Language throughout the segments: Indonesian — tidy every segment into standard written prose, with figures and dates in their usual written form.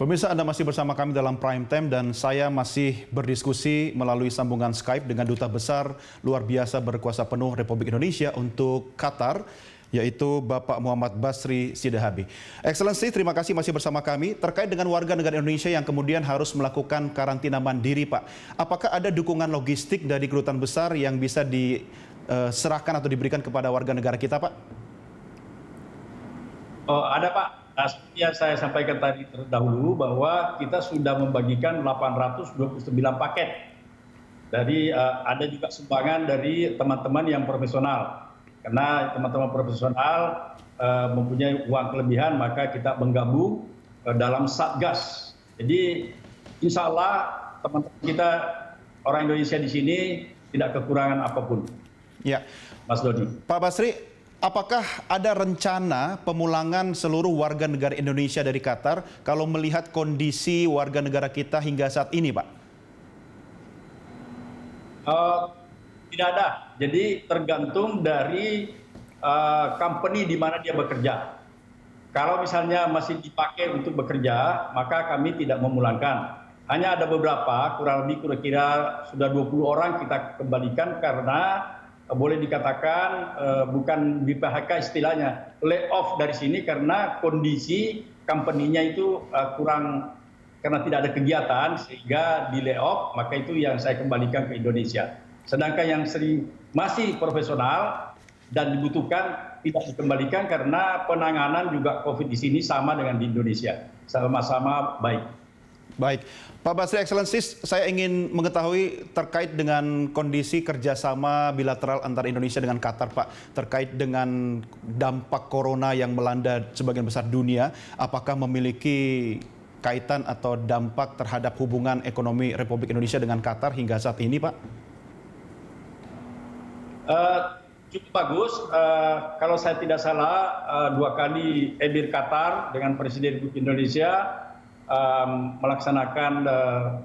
Pemirsa, Anda masih bersama kami dalam Prime Time dan saya masih berdiskusi melalui sambungan Skype dengan Duta Besar Luar Biasa Berkuasa Penuh Republik Indonesia untuk Qatar, yaitu Bapak Muhammad Basri Sidahabi. Excellency, terima kasih masih bersama kami. Terkait dengan warga negara Indonesia yang kemudian harus melakukan karantina mandiri, Pak. Apakah ada dukungan logistik dari kedutaan besar yang bisa diserahkan atau diberikan kepada warga negara kita, Pak? Oh, ada, Pak. Nah, seperti yang saya sampaikan tadi terdahulu bahwa kita sudah membagikan 829 paket. Dari ada juga sumbangan dari teman-teman yang profesional. Karena teman-teman profesional mempunyai uang kelebihan, maka kita menggabung dalam Satgas. Jadi insya Allah teman-teman kita orang Indonesia di sini tidak kekurangan apapun. Ya, Mas Dodi. Pak Basri, apakah ada rencana pemulangan seluruh warga negara Indonesia dari Qatar kalau melihat kondisi warga negara kita hingga saat ini, Pak? Tidak ada. Jadi tergantung dari company di mana dia bekerja. Kalau misalnya masih dipakai untuk bekerja, maka kami tidak memulangkan. Hanya ada beberapa, kurang lebih kira-kira sudah 20 orang kita kembalikan karena boleh dikatakan bukan di PHK istilahnya, layoff dari sini karena kondisi company-nya itu kurang, karena tidak ada kegiatan sehingga di layoff, maka itu yang saya kembalikan ke Indonesia. Sedangkan yang masih profesional dan dibutuhkan tidak dikembalikan karena penanganan juga COVID di sini sama dengan di Indonesia, sama-sama baik. Baik, Pak Basri, Excellency, saya ingin mengetahui terkait dengan kondisi kerjasama bilateral antara Indonesia dengan Qatar, Pak. Terkait dengan dampak corona yang melanda sebagian besar dunia, apakah memiliki kaitan atau dampak terhadap hubungan ekonomi Republik Indonesia dengan Qatar hingga saat ini, Pak? Cukup bagus. Kalau saya tidak salah, 2 kali Emir Qatar dengan Presiden Republik Indonesia melaksanakan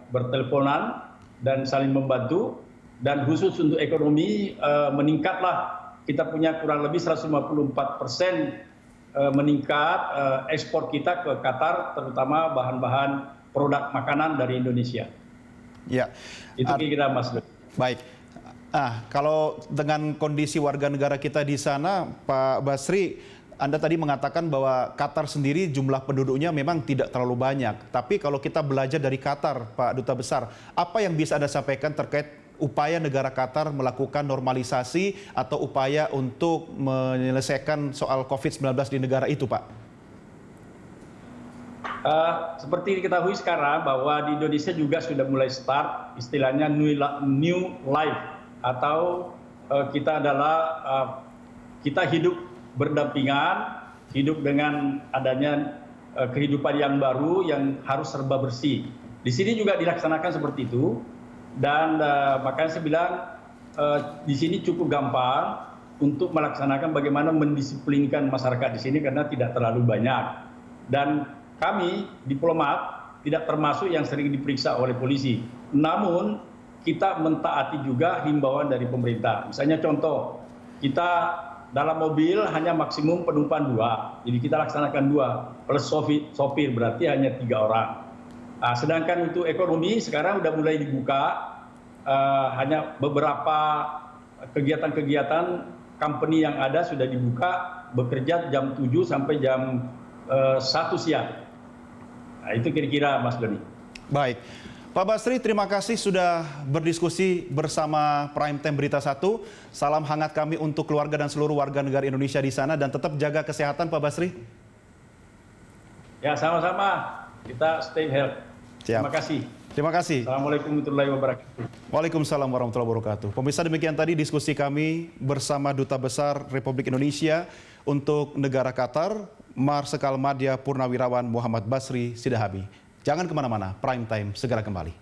berteleponan dan saling membantu, dan khusus untuk ekonomi meningkatlah, kita punya kurang lebih 154% meningkat ekspor kita ke Qatar, terutama bahan-bahan produk makanan dari Indonesia. Ya, itu kira-kira, Mas. Baik. Kalau dengan kondisi warga negara kita di sana, Pak Basri, Anda tadi mengatakan bahwa Qatar sendiri jumlah penduduknya memang tidak terlalu banyak. Tapi kalau kita belajar dari Qatar, Pak Duta Besar, apa yang bisa Anda sampaikan terkait upaya negara Qatar melakukan normalisasi atau upaya untuk menyelesaikan soal COVID-19 di negara itu, Pak? Seperti diketahui sekarang bahwa di Indonesia juga sudah mulai start istilahnya new life, atau kita hidup berdampingan, hidup dengan adanya kehidupan yang baru yang harus serba bersih. Di sini juga dilaksanakan seperti itu, dan makanya saya bilang di sini cukup gampang untuk melaksanakan bagaimana mendisiplinkan masyarakat di sini karena tidak terlalu banyak. Dan kami diplomat tidak termasuk yang sering diperiksa oleh polisi. Namun kita mentaati juga himbauan dari pemerintah. Misalnya contoh, kita dalam mobil hanya maksimum penumpang 2, jadi kita laksanakan 2 plus sopir, berarti hanya 3 orang. Sedangkan untuk ekonomi sekarang sudah mulai dibuka, hanya beberapa kegiatan-kegiatan company yang ada sudah dibuka, bekerja jam 7 sampai jam 1 siang. Itu kira-kira, Mas Doni. Baik. Pak Basri, terima kasih sudah berdiskusi bersama Prime Time Berita 1. Salam hangat kami untuk keluarga dan seluruh warga negara Indonesia di sana, dan tetap jaga kesehatan, Pak Basri. Ya, sama-sama. Kita stay healthy. Terima kasih. Terima kasih. Assalamualaikum warahmatullahi wabarakatuh. Waalaikumsalam warahmatullahi wabarakatuh. Pemirsa, demikian tadi diskusi kami bersama Duta Besar Republik Indonesia untuk negara Qatar, Marsikal Madya Purnawirawan Muhammad Basri Sidahabi. Jangan kemana-mana, Prime Time segera kembali.